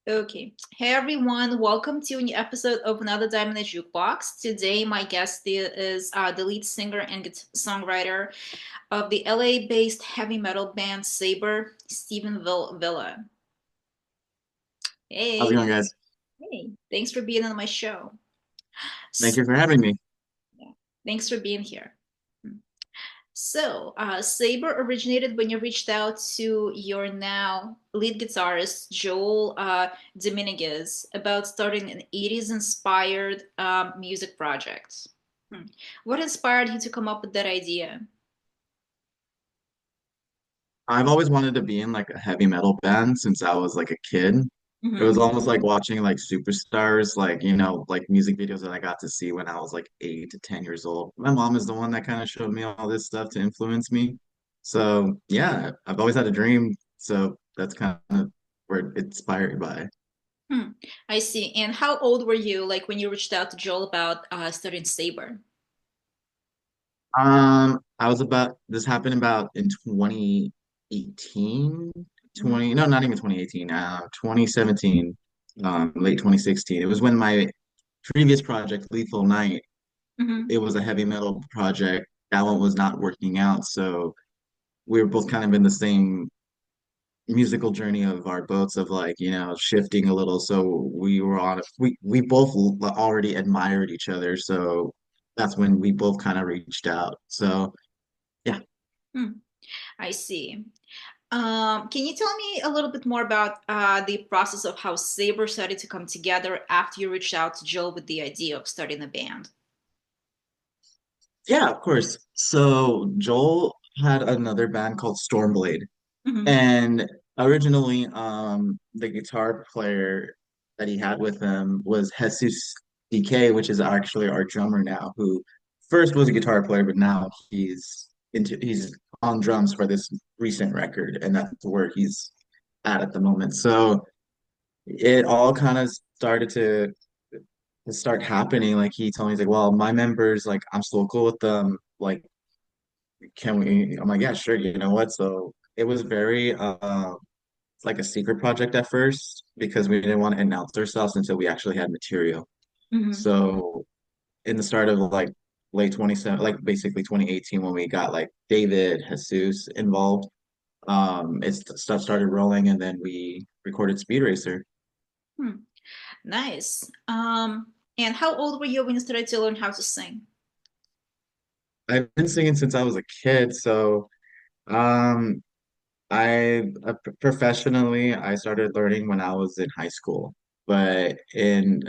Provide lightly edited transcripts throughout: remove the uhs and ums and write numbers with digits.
Okay. Hey everyone, welcome to a new episode of another Diamond in the Jukebox. Today, my guest is the lead singer and songwriter of the LA-based heavy metal band Saber, Stephen Villa. How's it Hey, going, guys? hey, thanks for being on my show. Thank So, you for having me. yeah, thanks for being here. Saber originated when you reached out to your now lead guitarist, Joel Dominguez, about starting an 80s inspired music project. Hmm. What inspired you to come up with that idea? I've always wanted to be in like a heavy metal band since I was like a kid. It was Hmm. almost like watching like superstars, like, like music videos that I got to see when I was like 8 to 10 years old. My mom is the one that kind of showed me all this stuff to influence me. So yeah, I've always had a dream. So that's kind of where it inspired by. Hmm. I see. And how old were you, like when you reached out to Joel about starting Saber? I was about this happened about in 2018, Hmm. 20 no, not even 2018, 2017, late 2016. It was when my previous project, Lethal Night, Hmm. it was a heavy metal project. That one was not working out, so we were both kind of in the same musical journey of our boats of like, shifting a little. So we both already admired each other, so that's when we both kind of reached out. So yeah. Hmm. I see. Can you tell me a little bit more about the process of how Saber started to come together after you reached out to Joel with the idea of starting a band? Yeah, of course. So Joel had another band called Stormblade, Hmm. and originally, the guitar player that he had with him was Jesus DK, which is actually our drummer now, who first was a guitar player, but now he's on drums for this recent record, and that's where he's at the moment. So it all kind of started to start happening. Like he told me, he's like, well, my members, like, I'm still cool with them. Like, can we? I'm like, yeah, sure. You know what? So it was very like a secret project at first because we didn't want to announce ourselves until we actually had material. Hmm. So in the start of like late 27, like basically 2018, when we got like David, Jesus involved, stuff started rolling, and then we recorded Speed Racer. Hmm. Nice. And how old were you when you started to learn how to sing? I've been singing since I was a kid, so um, professionally, I started learning when I was in high school, but in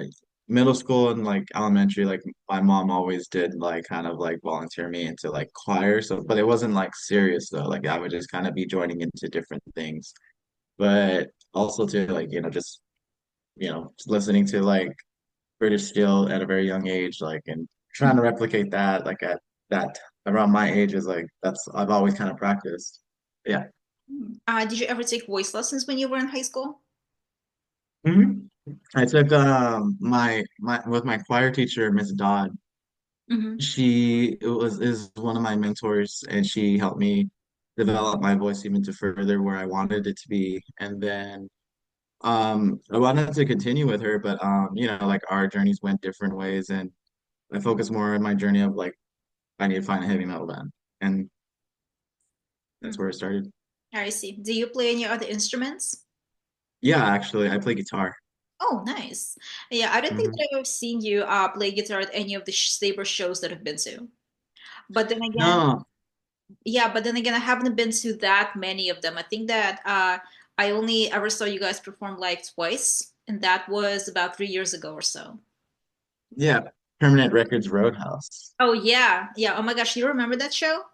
middle school and like elementary, like my mom always did like kind of like volunteer me into like choir. So, but it wasn't like serious though. Like I would just kind of be joining into different things, but also to like, just, listening to like British Steel at a very young age, like, and trying to replicate that like at that around my age is like, I've always kind of practiced. Yeah. Did you ever take voice lessons when you were in high school? Mhm. I took my with my choir teacher, Miss Dodd. Hmm. She is one of my mentors, and she helped me develop my voice even to further where I wanted it to be. And then I wanted to continue with her, but like our journeys went different ways, and I focused more on my journey of like I need to find a heavy metal band, and that's where it started. I see. Do you play any other instruments? Yeah, actually, I play guitar. Oh, nice. Yeah, I don't think Hmm. that I've seen you play guitar at any of the Saber shows that I've been to. But then again, No, yeah, but then again, I haven't been to that many of them. I think that I only ever saw you guys perform like twice, and that was about 3 years ago or so. yeah, Permanent Records Roadhouse. Oh yeah, yeah. Oh my gosh, you remember that show?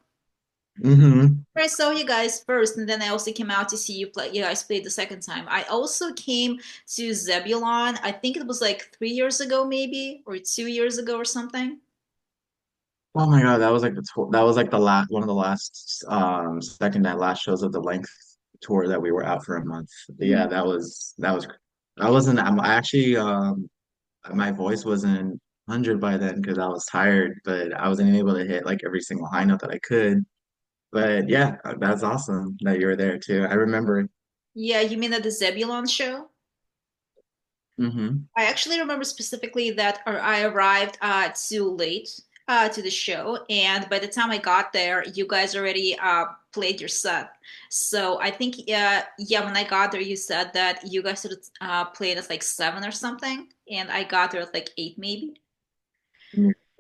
Hmm. I saw you guys first, and then I also came out to see you play. You guys played the second time. I also came to Zebulon. I think it was like 3 years ago, maybe, or 2 years ago, or something. Oh my God, that was like that was like the last one of the last second to last shows of the length tour that we were out for a month. But yeah, that was I wasn't I actually my voice wasn't 100 by then because I was tired, but I wasn't able to hit like every single high note that I could. But yeah, that's awesome that you were there too. I remember. Yeah, you mean at the Zebulon show? Hmm. I actually remember specifically that I arrived too late to the show, and by the time I got there, you guys already played your set. So I think, yeah, when I got there, you said that you guys sort of played at like 7 or something, and I got there at like 8 maybe.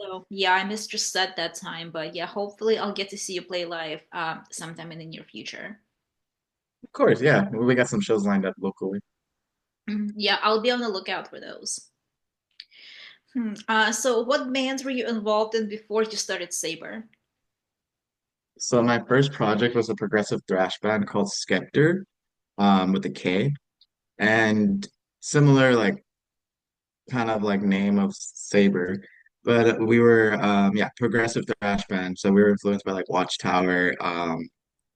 So yeah, I missed your set that time, but yeah, hopefully I'll get to see you play live sometime in the near future. Of course, yeah. We got some shows lined up locally. Mhm. Yeah, I'll be on the lookout for those. So what bands were you involved in before you started Saber? So my first project was a progressive thrash band called Skepter, with a K, and similar like kind of like name of Saber, but we were yeah, progressive thrash band. So we were influenced by like Watchtower.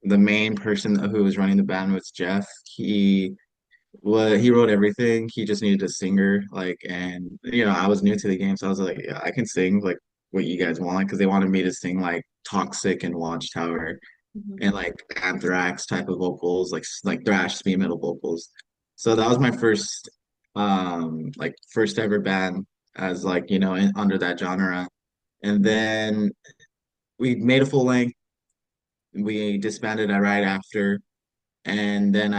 The main person who was running the band was Jeff. He wrote everything. He just needed a singer, like, and I was new to the game, so I was like, yeah, I can sing like what you guys want because they wanted me to sing like Toxic and Watchtower Mhm. and like Anthrax type of vocals, like thrash speed metal vocals. So that was my first like first ever band as like under that genre. And then we made a full length. We disbanded it right after, and then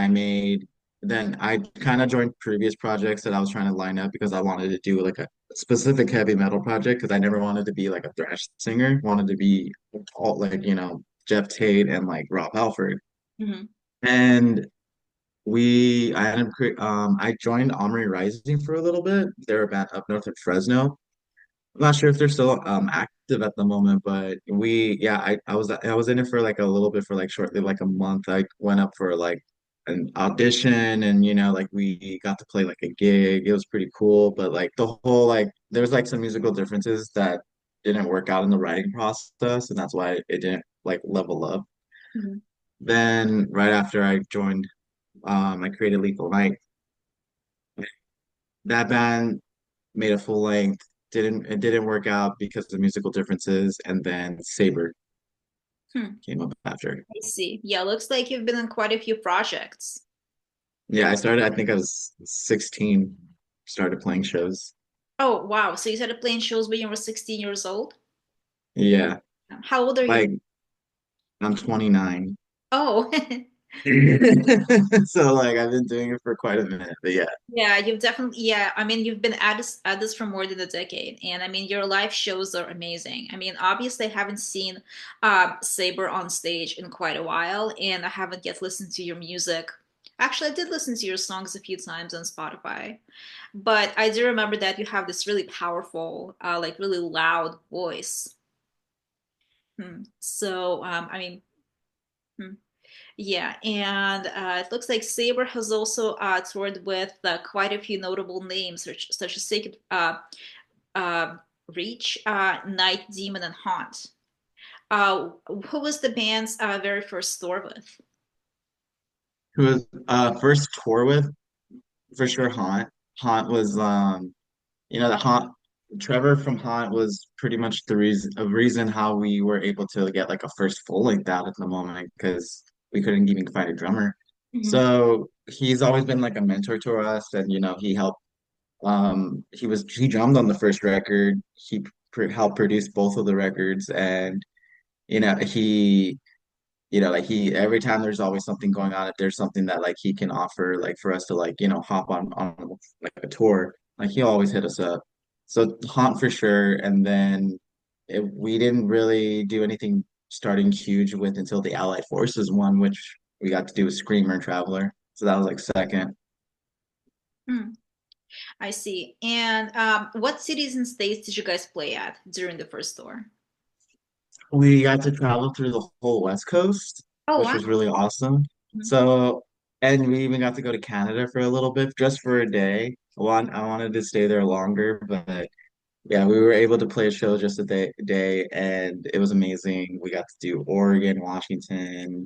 I kind of joined previous projects that I was trying to line up because I wanted to do like a specific heavy metal project because I never wanted to be like a thrash singer. Wanted to be all like Jeff Tate and like Rob Halford. Mhm. And I joined Omri Rising for a little bit. They're a band up north of Fresno. I'm not sure if they're still active at the moment, but I was in it for like a little bit for like shortly like a month. I went up for like an audition and like we got to play like a gig. It was pretty cool, but like the whole like there was like some musical differences that didn't work out in the writing process, and that's why it didn't like level up. Mhm. Then right after I joined, I created Lethal Night. That band made a full length. It didn't work out because of musical differences, and then Saber Hmm. came up after. I see. Yeah, looks like you've been in quite a few projects. Yeah, I think I was 16, started playing shows. Oh, wow. So you started playing shows when you were 16 years old? Yeah, How old are you? like I'm 29. Oh, So like I've been doing it for quite a minute, but yeah. yeah, you've definitely, yeah. I mean, you've been at this for more than a decade. And I mean, your live shows are amazing. I mean, obviously, I haven't seen Saber on stage in quite a while, and I haven't yet listened to your music. Actually, I did listen to your songs a few times on Spotify, but I do remember that you have this really powerful, like really loud voice. So, I mean, hmm. Yeah, and it looks like Saber has also toured with quite a few notable names, such as Sacred uh, Reach, Night Demon, and Haunt. Who was the band's very first tour with? Who was first tour with for sure Haunt. Haunt was the Haunt Trevor from Haunt was pretty much the reason how we were able to get like a first full length out at the moment because we couldn't even find a drummer. Mhm. So he's always been like a mentor to us, and he helped. He drummed on the first record. He helped produce both of the records, and he like he every time there's always something going on, if there's something that like he can offer like for us to like hop on like a tour, like he'll always hit us up. So Haunt for sure. And then we didn't really do anything starting huge with until the Allied Forces one, which we got to do with Screamer and Traveler, so that was like second. Hmm, I see. And what cities and states did you guys play at during the first tour? We got to travel through the whole West Coast, Oh, which wow. was really awesome. Mhm. So, and we even got to go to Canada for a little bit, just for a day. I wanted to stay there longer, but yeah, we were able to play a show just a day, and it was amazing. We got to do Oregon, Washington,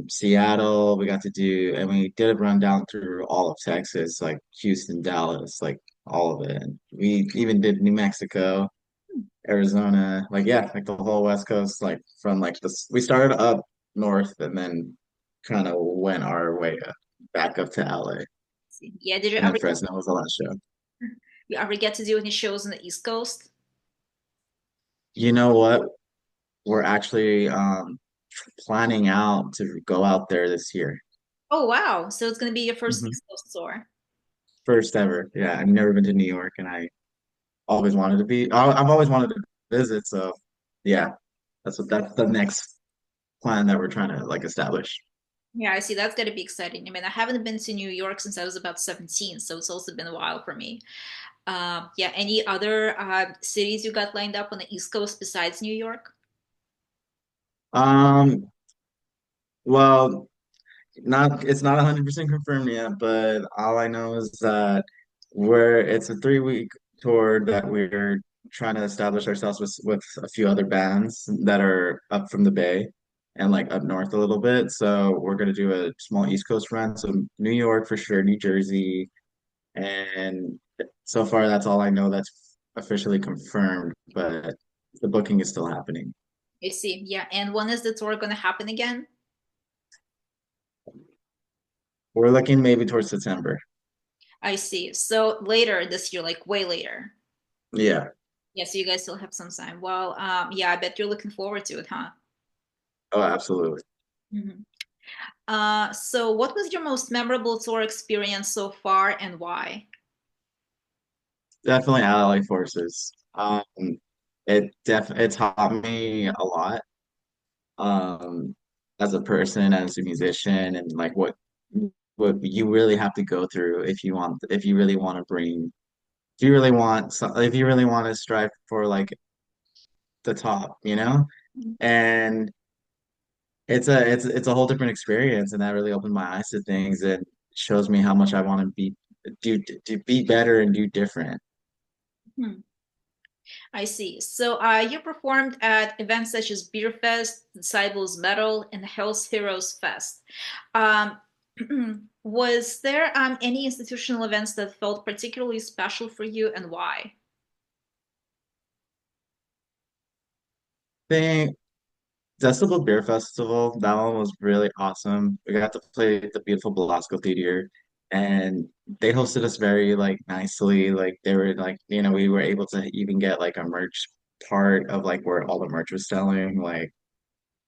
Seattle. We got to do, and we did a run down through all of Texas, like Houston, Dallas, like all of it. And we even did New Mexico. Arizona, like yeah, like the whole West Coast, like from like this. We started up north and then kind of went our way back up to LA. Yeah, did you And then ever Fresno was the last show. get to do any shows on the East Coast? You know what? We're actually planning out to go out there this year. Oh wow. So it's gonna be your first Hmm. East Coast tour. First ever. Yeah, I've never been to New York, and I always wanted to be. I've always wanted to visit. So yeah, that's the next plan that we're trying to like establish. Yeah, I see. That's gonna be exciting. I mean, I haven't been to New York since I was about 17, so it's also been a while for me. Yeah, any other cities you got lined up on the East Coast besides New York? Um, well, not it's not 100% confirmed yet, but all I know is that it's a 3 week tour that we're trying to establish ourselves with a few other bands that are up from the Bay and like up north a little bit. So we're gonna do a small East Coast run. So New York for sure, New Jersey, and so far that's all I know that's officially confirmed, but the booking is still happening. I see. Yeah, and when is the tour gonna happen again? We're looking maybe towards September. I see. So later this year, like way later. Yeah. Yeah, so you guys still have some time. Well, yeah, I bet you're looking forward to it, huh? Oh, absolutely. Mhm. So what was your most memorable tour experience so far and why? Definitely ally forces. It taught me a lot um as a person, as a musician, and like what you really have to go through if you really want to if you really want to strive for like the top, you know? And it's a whole different experience, and that really opened my eyes to things and shows me how much I want to to be better and do different. Hmm. I see. So you performed at events such as Beer Fest, Disciples Metal, and Hell's Heroes Fest. Um, was there any institutional events that felt particularly special for you and why? Thing Decibel Beer Festival, that one was really awesome. We got to play at the beautiful Belasco Theater, and they hosted us very like nicely. Like they were like, we were able to even get like a merch part of like where all the merch was selling. Like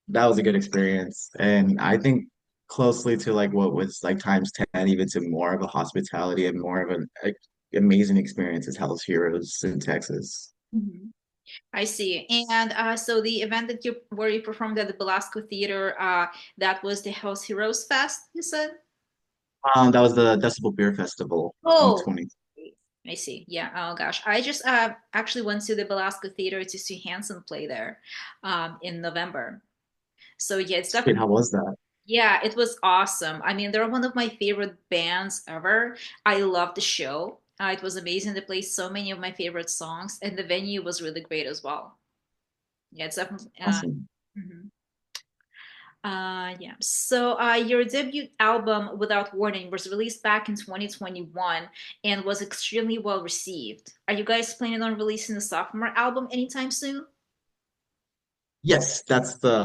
that was a good experience. And I think closely to like what was like times 10, even to more of a hospitality and more of an amazing experience is Hell's Heroes in Texas. Mhm. I see. And so the event that you where you performed at the Belasco Theater, that was the Hell's Heroes Fest, you said? That was the Decibel Beer Festival Oh, 2020. I see. Yeah. Oh gosh, I just actually went to the Belasco Theater to see Hanson play there in November. So yeah, it's Sweet, how definitely was that? yeah, it was awesome. I mean, they're one of my favorite bands ever. I love the show. It was amazing. They played so many of my favorite songs, and the venue was really great as well. Yeah, it's definitely. Awesome. Mhm. Yeah. So, your debut album, Without Warning, was released back in 2021 and was extremely well received. Are you guys planning on releasing a sophomore album anytime soon? Yes, that's the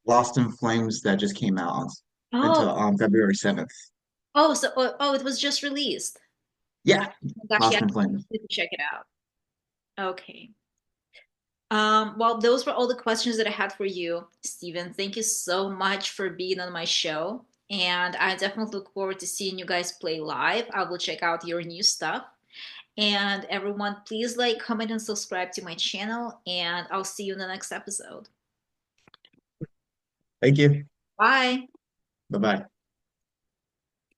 Lost in Flames that just came out Oh, until February 7th. it was just released. Yeah, Oh gosh, yeah, Lost in I Flames. need to check it out. Okay. Well, those were all the questions that I had for you, Steven. Thank you so much for being on my show. And I definitely look forward to seeing you guys play live. I will check out your new stuff. And everyone, please like, comment, and subscribe to my channel. And I'll see you in the next episode. Thank you. Bye. Bye-bye.